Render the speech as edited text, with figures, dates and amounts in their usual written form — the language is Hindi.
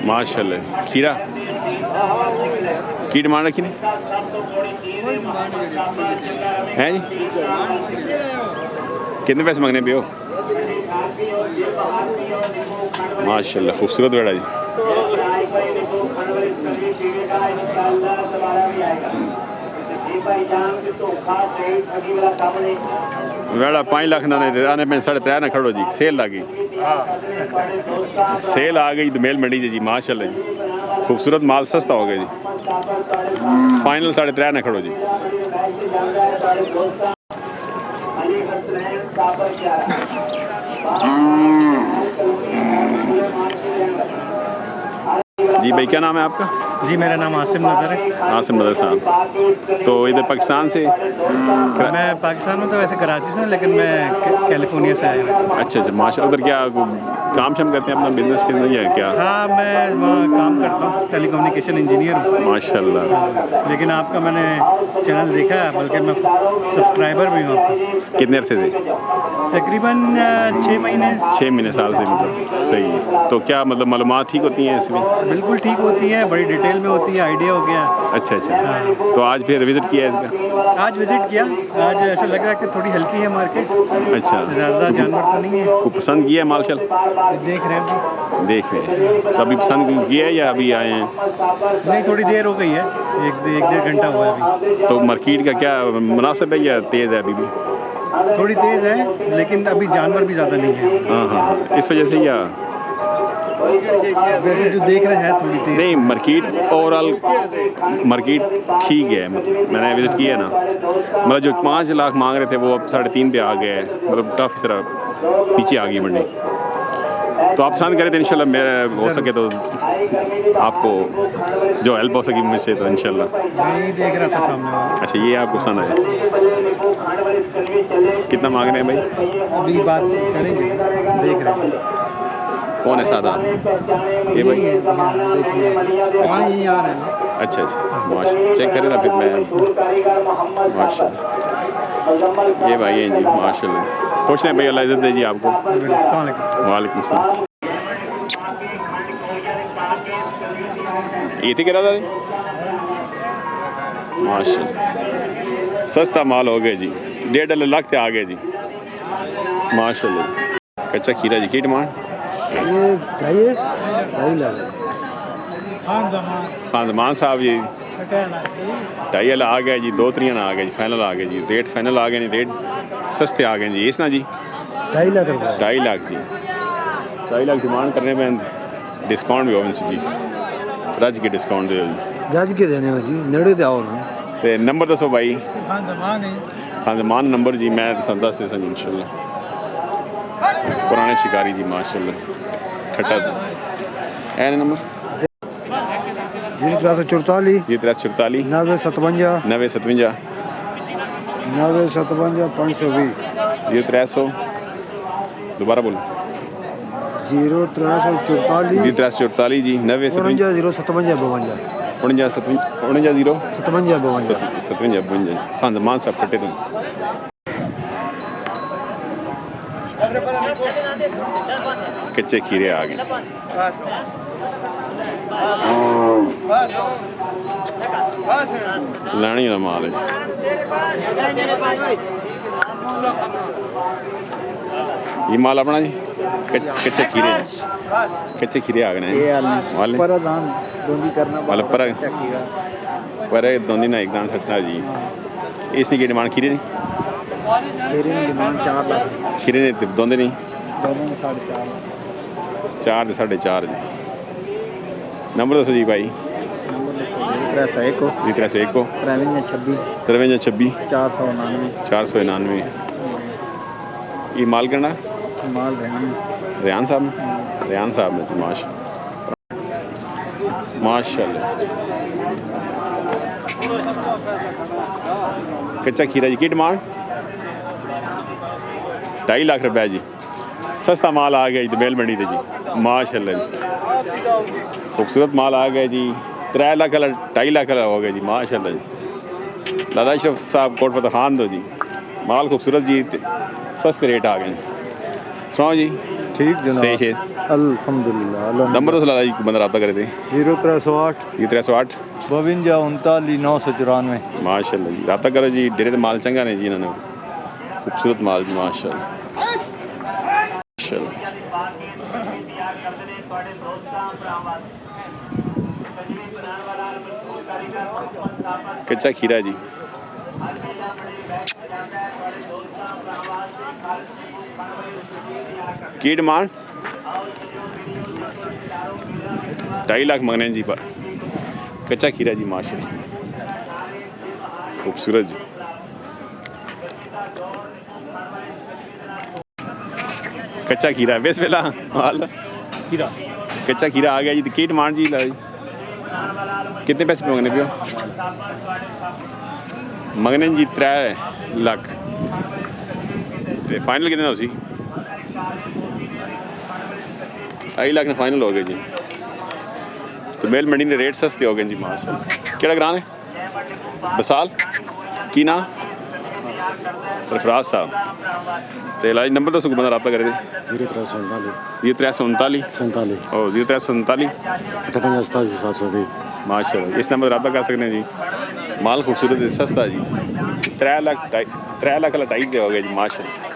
माशाल्लाह। खीरा की डिमांड रखी ने हैं जी? कितने पैसे मंगने पे हो? माशाल्लाह खूबसूरत बेड़ा जी। वेड़ा 5 लाख ना आने में 3.5 ना खड़ो जी। सेल आ गई, सेल आ गई दोमेल मंडी जी। माशाल्लाह जी खूबसूरत माल सस्ता हो गया जी। फाइनल 3.5 ना खड़ो जी। जी भाई क्या नाम है आपका? जी मेरा नाम आसिम नज़र है। आसिम नज़र साहब, तो इधर पाकिस्तान से? मैं पाकिस्तान में तो वैसे कराची से हूँ, लेकिन मैं कैलिफोर्निया से आया हूँ। अच्छा अच्छा माशा। उधर क्या काम शाम करते हैं, अपना बिजनेस के नहीं है क्या? हाँ मैं वहाँ काम करता हूँ, टेलीकम्युनिकेशन इंजीनियर हूँ। माशाल्लाह। लेकिन आपका मैंने चैनल देखा है, बल्कि मैं सब्सक्राइबर भी हूँ आपका। कितने अरसे से? तकरीबन 6 महीने। 6 महीने साल से मतलब। सही है। तो क्या मतलब मालूमात ठीक होती हैं इसमें? बिल्कुल ठीक होती है, बड़ी डिटेल में होती है, आइडिया हो गया। अच्छा अच्छा। तो आज फिर विज़िट किया है इसका? आज विज़िट किया। आज ऐसा लग रहा है कि थोड़ी हल्की है मार्केट। अच्छा, ज़्यादा जानवर तो नहीं है। को पसंद किया है माल शाल? देख रहे हैं, देख रहे हैं। तो अभी पसंद किया है या अभी आए हैं? नहीं थोड़ी देर हो गई है, एक डेढ़ घंटा हुआ है अभी। तो मार्केट का क्या मुनासिब है या तेज़ है अभी भी? थोड़ी तेज़ है, लेकिन अभी जानवर भी ज़्यादा नहीं है। हाँ हाँ, इस वजह से या वैसे जो देख रहे हैं थोड़ी तेज़ नहीं? मार्केट ओवरऑल मार्केट ठीक है, मतलब मैंने विज़िट किया है ना, मतलब जो 5 लाख मांग रहे थे वो अब 3.5 पे आ गया है, मतलब काफ़ी सारा पीछे आ गई मंडी। तो आप पसंद करें तो इंशाल्लाह मैं हो सके तो आपको जो हेल्प हो सके मुझसे तो इंशाल्लाह। नहीं देख रहा था सामने वाला। अच्छा ये आपको पसंद है? कितना मांग रहे हैं भाई? अभी बात करेंगे, देख रहे हैं। कौन है साथ आप? ये भाई? हाँ यही आ रहे हैं। अच्छा अच्छा माशाल्लाह, चेक करें ना फिर मैं। माशाल्लाह ये भाई हैं जी माशाल्लाह। खुश रहें भाई, अल्लाह इज़्ज़त दे जी आपको। वालेकुम सलाम। ये थी करा था माशाल्लाह, सस्ता माल हो गया जी। 1.5 लाख आ गए जी माशाल्लाह। कच्चा खीरा जी की डिमांड? ये चाहिए 2.5 लाख। हाँ जमान साहब जी 2.5 लाख आ गए जी। 2 3 आ गए जी, फाइनल आ गए जी। रेट फाइनल आ गए, नहीं रेट सस्ते आ गए जी। इस ना जी 2.5 लाख रुपये। 2.5 लाख जी। 2.5 लाख डिमांड करने में डिस्काउंट भी हो जी, रज के डिस्काउंट दो जी, जज के देने हो जी, नेड़े ते आओ ना। तो नंबर दसो भाई। हाँ जमान नंबर जी मैं तो दस दे सन इंशाल्लाह। पुराने शिकारी जी माशाल्लाह। ठट्टा है नंबर 344 344 90 57 90 57 90 57 520 300 दोबारा बोलो 0344 344 जी 90 57 057 52 57 हाँ जमान साहब ठट्टे तुम। कच्चे खीरे आ गए लानी का माल है। ये माल अपना जी कच्चे खीरे जी, कच्चे खीरे आ गए वाले पर दोंदी ना एकदम ठटना जी। इसकी की डिमांड खीरे नहीं? खीरे की डिमांड 4 लाख। खीरे ने दोंदे नहीं? 4.5 4 से 4.5 जी। नंबर दसो जी भाई। नंबर लिखो 301 जी 301 को 53 56 499 499। ये माल करना माल रेहान साहब ने जी माशाल्लाह। कच्चा खीरा जी की डिमांड 2.5 लाख रुपए जी। सस्ता माल आ गया जी दोमेल मंडी से जी माशाल्लाह जी। खूबसूरत माल आ गया जी। 3 लाख वाला 2.5 लाख वाला हो गया जी माशाल्लाह जी। दादा अशरफ साहब कोट फतेह खान दो जी। माल खूबसूरत जी, सस्ते रेट आ गए। सुनाओ जी ठीक सही जनाब, है। अल्हम्दुलिल्लाह। नंबर तो सलाह जी बंदा रब्ता करे थे 0308 ये 308 52 39 994। माशाल्लाह जी रब्ता करो जी। डेरे तो माल चंगा ने जी इन्होंने खूबसूरत माल जी माशाल्लाह माशाल्लाह। कच्चा खीरा जी की डिमांड 2.5 लाख मंगने हैं जी पर कच्चा खीरा जी माशाल्लाह खूबसूरत जी। कच्चा खीरा है बेस वेला हाल खीरा कच्चा खीरा आ गया जी। की डिमांड जी ला जी कितने पैसे पे मंगने पियो मंगने जी 3 लाख फाइनल कितने उसी 2.5 लाख ने फाइनल हो गए जी। तो मेल मंडी ने रेट सस्ते हो गए जी माशाल्लाह। केड़ा ग्रां है बसाल की ना सरफराज साहब तो इलाज नंबर दसो बंदा रब्ता करे 0339 और 0339 माशाल्लाह इस नंबर रब्ता कर सकते हैं जी। माल खूबसूरत सस्ता जी 3 लाख 2.5 दे हो गए जी माशाल्लाह।